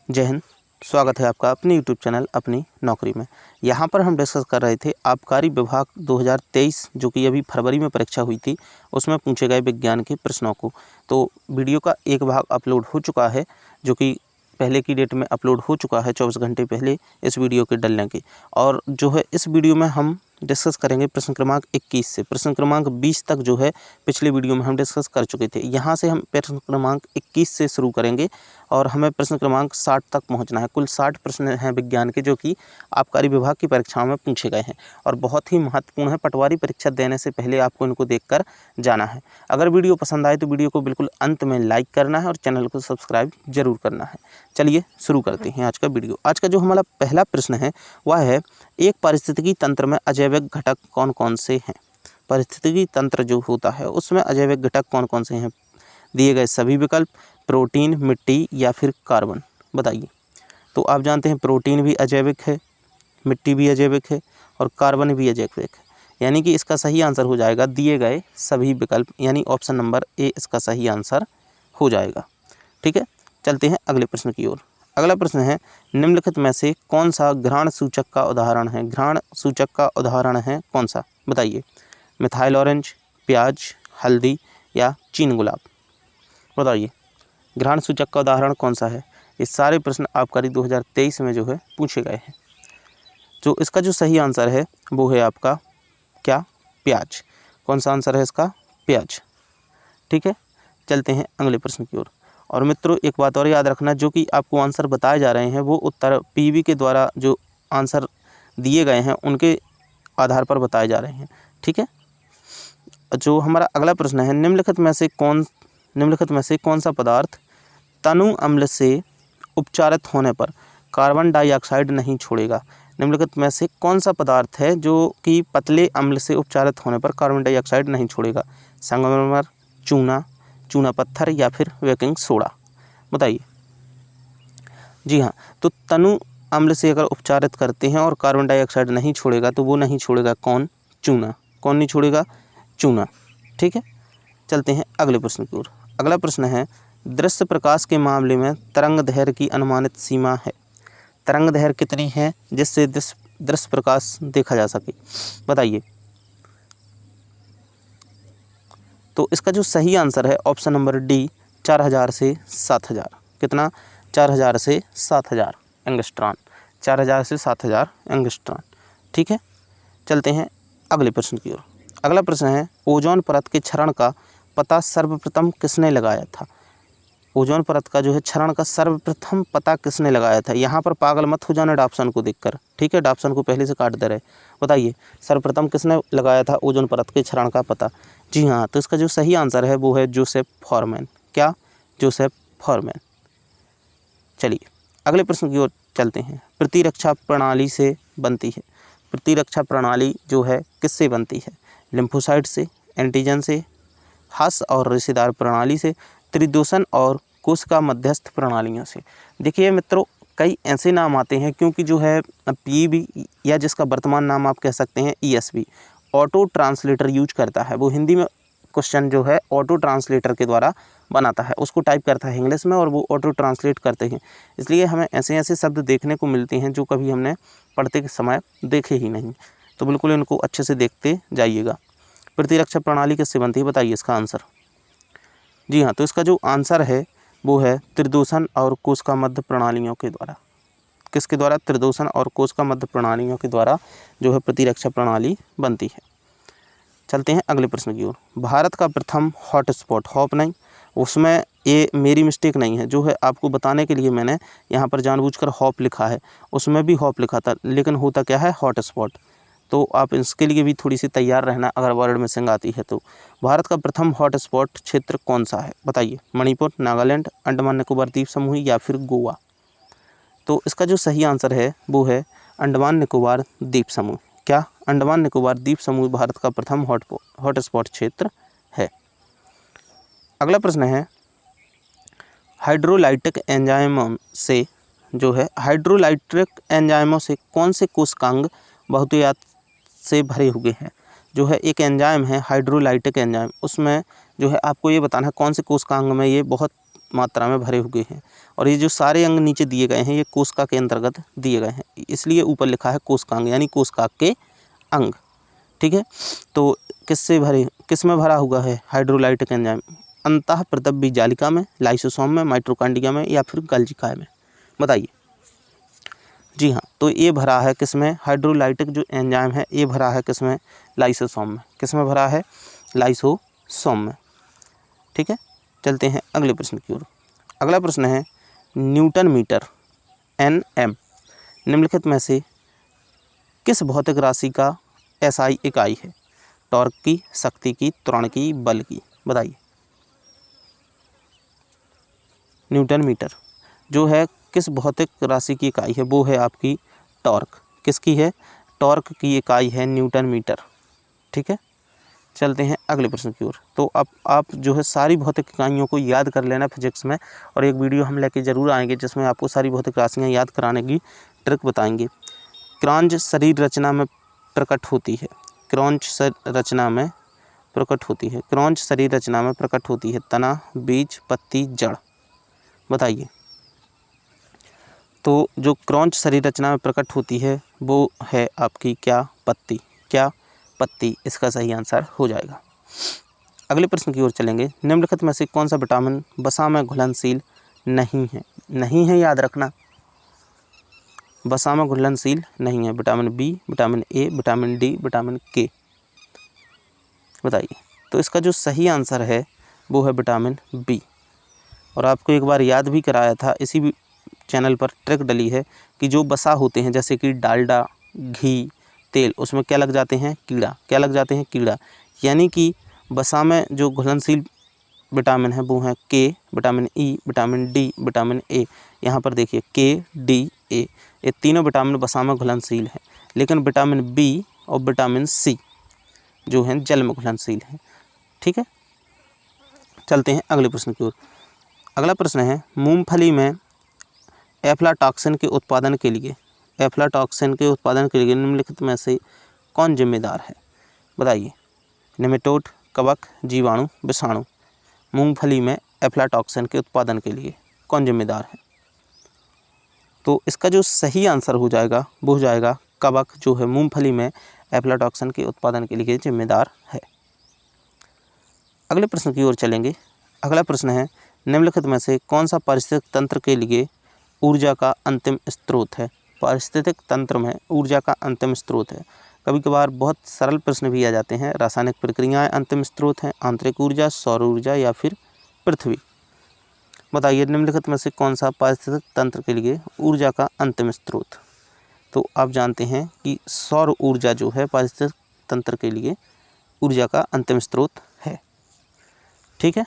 जय हिंद। स्वागत है आपका अपने यूट्यूब चैनल अपनी नौकरी में। यहाँ पर हम डिस्कस कर रहे थे आबकारी विभाग 2023 जो कि अभी फरवरी में परीक्षा हुई थी, उसमें पूछे गए विज्ञान के प्रश्नों को। तो वीडियो का एक भाग अपलोड हो चुका है जो कि पहले की डेट में अपलोड हो चुका है 24 घंटे पहले इस वीडियो के डलने के। और जो है इस वीडियो में हम डिस्कस करेंगे प्रश्न क्रमांक 21 से प्रश्न क्रमांक 20 तक जो है पिछले वीडियो में हम डिस्कस कर चुके थे। यहाँ से हम प्रश्न क्रमांक 21 से शुरू करेंगे और हमें प्रश्न क्रमांक 60 तक पहुँचना है। कुल 60 प्रश्न हैं विज्ञान के जो कि आबकारी विभाग की परीक्षाओं में पूछे गए हैं और बहुत ही महत्वपूर्ण है। पटवारी परीक्षा देने से पहले आपको इनको देखकर जाना है। अगर वीडियो पसंद आए तो वीडियो को बिल्कुल अंत में लाइक करना है और चैनल को सब्सक्राइब जरूर करना है। चलिए शुरू करते हैं आज का वीडियो। आज का जो हमारा पहला प्रश्न है वह है, एक पारिस्थितिकी तंत्र में अजैविक घटक कौन कौन से हैं। पारिस्थितिकी तंत्र जो होता है उसमें अजैविक घटक कौन कौन से हैं। दिए गए सभी विकल्प, प्रोटीन, मिट्टी या फिर कार्बन, बताइए। तो आप जानते हैं प्रोटीन भी अजैविक है, मिट्टी भी अजैविक है और कार्बन भी अजैविक है, यानी कि इसका सही आंसर हो जाएगा दिए गए सभी विकल्प, यानी ऑप्शन नंबर ए इसका सही आंसर हो जाएगा। ठीक है, चलते हैं अगले प्रश्न की ओर। अगला प्रश्न है, निम्नलिखित में से कौन सा घ्राण सूचक का उदाहरण है। घ्राण सूचक का उदाहरण है कौन सा, बताइए। मिथाइल ऑरेंज, प्याज, हल्दी या चीन गुलाब, बताइए। घ्राण सूचक का उदाहरण कौन सा है। ये सारे प्रश्न आबकारी 2023 में जो है पूछे गए हैं। जो इसका जो सही आंसर है वो है आपका क्या, प्याज। कौन सा आंसर है इसका, प्याज। ठीक है, चलते हैं अगले प्रश्न की ओर। और मित्रों एक बात और याद रखना, जो कि आपको आंसर बताए जा रहे हैं वो उत्तर पीवी के द्वारा जो आंसर दिए गए हैं उनके आधार पर बताए जा रहे हैं। ठीक है, जो हमारा अगला प्रश्न है, निम्नलिखित में से कौन सा पदार्थ तनु अम्ल से उपचारित होने पर कार्बन डाइऑक्साइड नहीं छोड़ेगा। निम्नलिखित में से कौन सा पदार्थ है जो कि पतले अम्ल से उपचारित होने पर कार्बन डाइऑक्साइड नहीं छोड़ेगा। संगमरमर, चूना, चूना पत्थर या फिर बेकिंग सोडा, बताइए। जी हाँ, तो तनु अम्ल से अगर उपचारित करते हैं और कार्बन डाइऑक्साइड नहीं छोड़ेगा तो वो नहीं छोड़ेगा कौन, चूना। कौन नहीं छोड़ेगा, चूना। ठीक है, चलते हैं अगले प्रश्न की ओर। अगला प्रश्न है, दृश्य प्रकाश के मामले में तरंग दैर्घ्य की अनुमानित सीमा है। तरंग दैर्घ्य कितनी है जिससे दृश्य प्रकाश देखा जा सके, बताइए। तो इसका जो सही आंसर है ऑप्शन नंबर डी, 4000 से 7000। कितना, 4000 से 7000 एंगस्ट्रॉन। 4000 से 7000 एंगस्ट्रॉन। ठीक है, चलते हैं अगले प्रश्न की ओर। अगला प्रश्न है, ओजोन परत के क्षरण का पता सर्वप्रथम किसने लगाया था। ओजोन परत का जो है क्षरण का सर्वप्रथम पता किसने लगाया था। यहाँ पर पागल मत हो जाना डाप्सन को देखकर, ठीक है, डाप्सन को पहले से काट दे रहे। बताइए सर्वप्रथम किसने लगाया था ओजोन परत के क्षरण का पता। जी हाँ, तो इसका जो सही आंसर है वो है जोसेफ फॉरमैन। क्या, जोसेफ फॉरमैन। चलिए अगले प्रश्न की ओर चलते हैं। प्रतिरक्षा प्रणाली से बनती है। प्रतिरक्षा प्रणाली जो है किससे बनती है। लिम्फोसाइट से, एंटीजन से, हस और रेशेदार प्रणाली से, त्रिदोषण और कोशिका मध्यस्थ प्रणालियों से। देखिए मित्रों, कई ऐसे नाम आते हैं क्योंकि जो है पीबी या जिसका वर्तमान नाम आप कह सकते हैं ईएसबी, ऑटो ट्रांसलेटर यूज करता है। वो हिंदी में क्वेश्चन जो है ऑटो ट्रांसलेटर के द्वारा बनाता है, उसको टाइप करता है इंग्लिश में और वो ऑटो ट्रांसलेट करते हैं। इसलिए हमें ऐसे ऐसे शब्द देखने को मिलते हैं जो कभी हमने पढ़ते के समय देखे ही नहीं, तो बिल्कुल इनको अच्छे से देखते जाइएगा। प्रतिरक्षा प्रणाली किससे बनती है, बताइए इसका आंसर। जी हाँ, तो इसका जो आंसर है वो है त्रिदोषण और कोशिका मध्य प्रणालियों के द्वारा। किसके द्वारा, त्रिदोषण और कोशिका मध्य प्रणालियों के द्वारा जो है प्रतिरक्षा प्रणाली बनती है। चलते हैं अगले प्रश्न की ओर। भारत का प्रथम हॉटस्पॉट, हॉप नहीं, उसमें ये मेरी मिस्टेक नहीं है, जो है आपको बताने के लिए मैंने यहाँ पर जानबूझकर हॉप लिखा है, उसमें भी हॉप लिखा था, लेकिन होता क्या है हॉटस्पॉट। तो आप इसके लिए भी थोड़ी सी तैयार रहना अगर वर्ड मिसिंग आती है तो। भारत का प्रथम हॉटस्पॉट क्षेत्र कौन सा है, बताइए। मणिपुर, नागालैंड, अंडमान निकोबार द्वीप समूह या फिर गोवा। तो इसका जो सही आंसर है वो है अंडमान निकोबार द्वीप समूह। क्या, अंडमान निकोबार द्वीप समूह भारत का प्रथम हॉटस्पॉट क्षेत्र है। अगला प्रश्न है, हाइड्रोलाइटिक एंजाइमों से जो है हाइड्रोलाइटिक एंजाइमों से कौन से कोशिकांग बहुतायत से भरे हुए हैं। जो है एक एंजाइम है हाइड्रोलाइटिक एंजाइम, उसमें जो है आपको ये बताना है कौन से कोशिकांग में ये बहुत मात्रा में भरे हुए हैं। और ये जो सारे अंग नीचे दिए गए हैं ये कोशिका के अंतर्गत दिए गए हैं, इसलिए ऊपर लिखा है कोशिकांग यानी कोशिका के अंग। ठीक है, तो किस में भरा हुआ है हाइड्रोलाइटिक एंजाइम? अंतः प्रतव्य जालिका में, लाइसोसोम में, माइटोकॉन्ड्रिया में या फिर गोल्गी में? बताइए। जी हाँ, तो ये भरा है किसमें? हाइड्रोलाइटिक जो एंजाइम है ये भरा है किसमें? लाइसोसोम में। किसमें भरा है? लाइसोसोम में। ठीक है, चलते हैं अगले प्रश्न की ओर। अगला प्रश्न है न्यूटन मीटर Nm निम्नलिखित में से किस भौतिक राशि का SI इकाई है? टॉर्क की, शक्ति की, त्वरण की, बल की? बताइए। न्यूटन मीटर जो है किस भौतिक राशि की इकाई है? वो है आपकी टॉर्क। किसकी है? टॉर्क की इकाई है न्यूटन मीटर। ठीक है, चलते हैं अगले प्रश्न की ओर। तो अब आप जो है सारी भौतिक इकाइयों को याद कर लेना फिजिक्स में, और एक वीडियो हम लेके ज़रूर आएंगे जिसमें आपको सारी भौतिक राशियाँ याद कराने की ट्रिक बताएंगे। क्रांच शरीर रचना में प्रकट होती है। क्रॉन्च रचना में प्रकट होती है। क्रॉन्च शरीर रचना में प्रकट होती है। तना, बीज, पत्ती, जड़? बताइए। तो जो क्रॉन्च शरीर रचना में प्रकट होती है वो है आपकी क्या? पत्ती। क्या? पत्ती इसका सही आंसर हो जाएगा। अगले प्रश्न की ओर चलेंगे। निम्नलिखित में से कौन सा विटामिन वसा में घुलनशील नहीं है? नहीं है, याद रखना, वसा में घुलनशील नहीं है। Vitamin B, vitamin A, vitamin D, vitamin K? बताइए। तो इसका जो सही आंसर है वो है विटामिन बी। और आपको एक बार याद भी कराया था, इसी भी चैनल पर ट्रिक डली है कि जो वसा होते हैं जैसे कि डालडा, घी, तेल, उसमें क्या लग जाते हैं? कीड़ा। क्या लग जाते हैं? कीड़ा। यानी कि वसा में जो घुलनशील विटामिन है वो हैं के, vitamin E, vitamin D, vitamin A. यहाँ पर देखिए के, डी, ए, ये तीनों विटामिन वसा में घुलनशील हैं, लेकिन विटामिन बी और विटामिन सी जो हैं जल में घुलनशील हैं। ठीक है, चलते हैं अगले प्रश्न की ओर। अगला प्रश्न है मूंगफली में एफ्लाटॉक्सिन के उत्पादन के लिए निम्नलिखित में से कौन जिम्मेदार है? बताइए। नेमेटोड, कवक, जीवाणु, विषाणु? मूंगफली में एफ्लाटॉक्सिन के उत्पादन के लिए कौन जिम्मेदार है? तो इसका जो सही आंसर हो जाएगा वो हो जाएगा कवक, जो है मूंगफली में एफ्लाटॉक्सिन के उत्पादन के लिए जिम्मेदार है। अगले प्रश्न की ओर चलेंगे। अगला प्रश्न है निम्नलिखित में से कौन सा पारिस्थितिक तंत्र के लिए ऊर्जा का अंतिम स्रोत है? पारिस्थितिक तंत्र में ऊर्जा का अंतिम स्रोत है। कभी कभार बहुत सरल प्रश्न भी आ जाते हैं। रासायनिक प्रक्रियाएं अंतिम स्रोत हैं, आंतरिक ऊर्जा, सौर ऊर्जा या फिर पृथ्वी? बताइए। निम्नलिखित में से कौन सा पारिस्थितिक तंत्र के लिए ऊर्जा का अंतिम स्रोत? तो आप जानते हैं कि सौर ऊर्जा जो है पारिस्थितिक तंत्र के लिए ऊर्जा का अंतिम स्रोत है। ठीक है,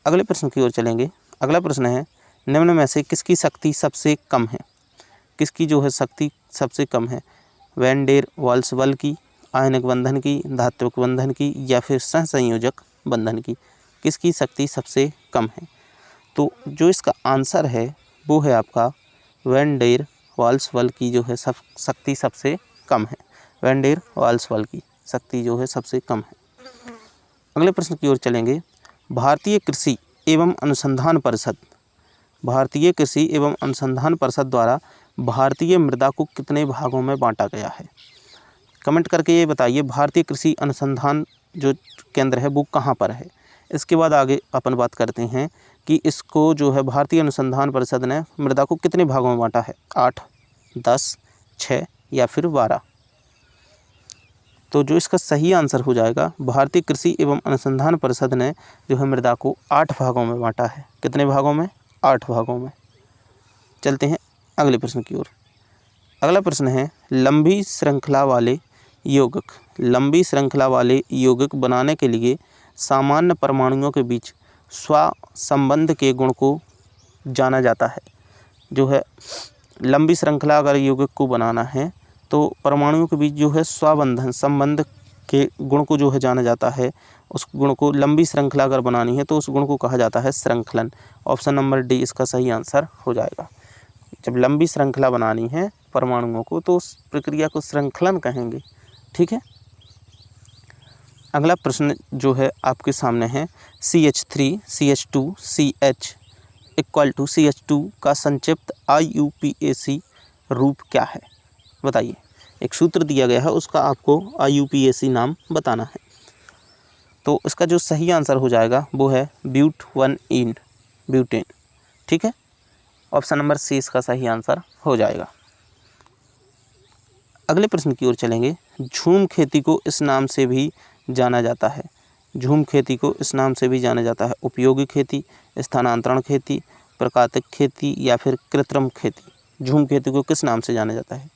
अगले प्रश्न की ओर चलेंगे। अगला प्रश्न है निम्न में से किसकी शक्ति सबसे कम है? किसकी जो है शक्ति सबसे कम है? वैन डेर वाल्स बल की, आयनिक बंधन की, धात्विक बंधन की या फिर सहसंयोजक बंधन की? किसकी शक्ति सबसे कम है? तो जो इसका आंसर है वो है आपका वैन डेर वाल्स बल की जो है शक्ति सबसे कम है। वैन डेर वाल्स बल की शक्ति जो है सबसे कम है। अगले प्रश्न की ओर चलेंगे। भारतीय कृषि एवं अनुसंधान परिषद द्वारा भारतीय मृदा को कितने भागों में बांटा गया है? कमेंट करके ये बताइए। भारतीय कृषि अनुसंधान जो केंद्र है वो कहाँ पर है? इसके बाद आगे अपन बात करते हैं कि इसको जो है भारतीय अनुसंधान परिषद ने मृदा को कितने भागों में बांटा है? 8, 10, 6 या फिर 12? तो जो इसका सही आंसर हो जाएगा भारतीय कृषि एवं अनुसंधान परिषद ने जो है मृदा को 8 भागों में बांटा है। कितने भागों में? 8 भागों में। चलते हैं अगले प्रश्न की ओर। अगला प्रश्न है लंबी श्रृंखला वाले यौगिक बनाने के लिए सामान्य परमाणुओं के बीच स्वसंबंध के गुण को जाना जाता है। जो है लंबी श्रृंखला अगर यौगिक को बनाना है तो परमाणुओं के बीच जो है संबंध के गुण को जो है जाना जाता है। उस गुण को लंबी श्रृंखला अगर बनानी है तो उस गुण को कहा जाता है श्रृंखलन। ऑप्शन नंबर डी इसका सही आंसर हो जाएगा। जब लंबी श्रृंखला बनानी है परमाणुओं को तो उस प्रक्रिया को श्रृंखलन कहेंगे। ठीक है, अगला प्रश्न जो है आपके सामने है CH3, CH2, CH equal to CH2 का संक्षिप्त IUPAC रूप क्या है? बताइए। एक सूत्र दिया गया है, उसका आपको IUPAC नाम बताना है। तो इसका जो सही आंसर हो जाएगा वो है ब्यूट-1-ईन, ब्यूटेन। ठीक है, ऑप्शन नंबर सी इसका सही आंसर हो जाएगा। अगले प्रश्न की ओर चलेंगे। झूम खेती को इस नाम से भी जाना जाता है। झूम खेती को इस नाम से भी जाना जाता है। उपयोगी खेती, स्थानांतरण खेती, प्राकृतिक खेती या फिर कृत्रिम खेती। झूम खेती को किस नाम से जाना जाता है?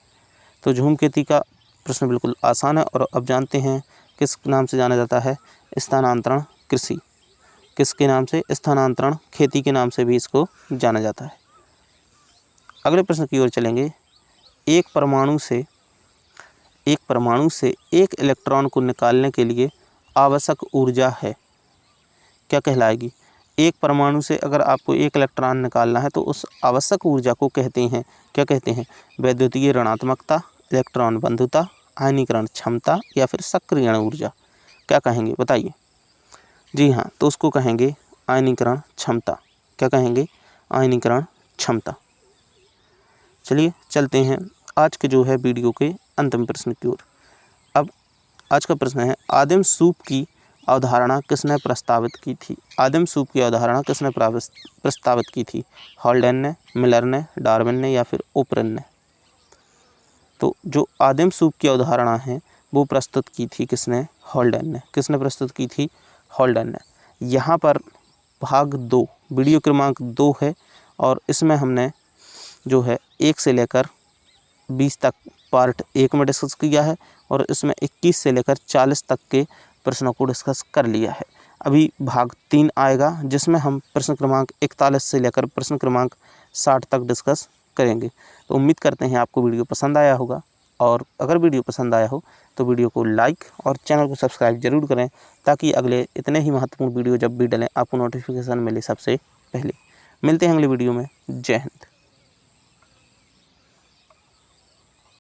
तो झूम खेती का प्रश्न बिल्कुल आसान है और अब जानते हैं किस नाम से जाना जाता है। स्थानांतरण कृषि। किसके नाम से? स्थानांतरण खेती के नाम से भी इसको जाना जाता है। अगले प्रश्न की ओर चलेंगे। एक परमाणु से एक इलेक्ट्रॉन को निकालने के लिए आवश्यक ऊर्जा है, क्या कहलाएगी? एक परमाणु से अगर आपको एक इलेक्ट्रॉन निकालना है तो उस आवश्यक ऊर्जा को कहते हैं, क्या कहते हैं? वैद्युतीय ऋणात्मकता, इलेक्ट्रॉन बंधुता, आयनीकरण क्षमता या फिर सक्रियण ऊर्जा। क्या कहेंगे बताइए? जी हाँ, तो उसको कहेंगे आयनीकरण क्षमता। क्या कहेंगे? आयनीकरण क्षमता। चलिए चलते हैं आज के जो है वीडियो के अंतिम प्रश्न की ओर। अब आज का प्रश्न है, आदिम सूप की अवधारणा किसने प्रस्तावित की थी? आदिम सूप की अवधारणा किसने प्रस्तावित की थी? हॉल्डेन ने, मिलर ने, डार्विन ने या फिर ओपरन ने? तो जो आदिम सूप की अवधारणा है वो प्रस्तुत की थी किसने? हॉल्डेन ने। किसने प्रस्तुत की थी? हॉल्डेन ने। यहाँ पर भाग 2 वीडियो क्रमांक 2 है और इसमें हमने जो है 1 से लेकर 20 तक पार्ट 1 में डिस्कस किया है और इसमें 21 से लेकर 40 तक के प्रश्नों को डिस्कस कर लिया है। अभी भाग 3 आएगा जिसमें हम प्रश्न क्रमांक 41 से लेकर प्रश्न क्रमांक 60 तक डिस्कस करेंगे। तो उम्मीद करते हैं आपको वीडियो पसंद आया होगा और अगर वीडियो पसंद आया हो तो वीडियो को लाइक और चैनल को सब्सक्राइब जरूर करें ताकि अगले इतने ही महत्वपूर्ण वीडियो जब भी डलें आपको नोटिफिकेशन मिले सबसे पहले। मिलते हैं अगले वीडियो में। जय हिंद।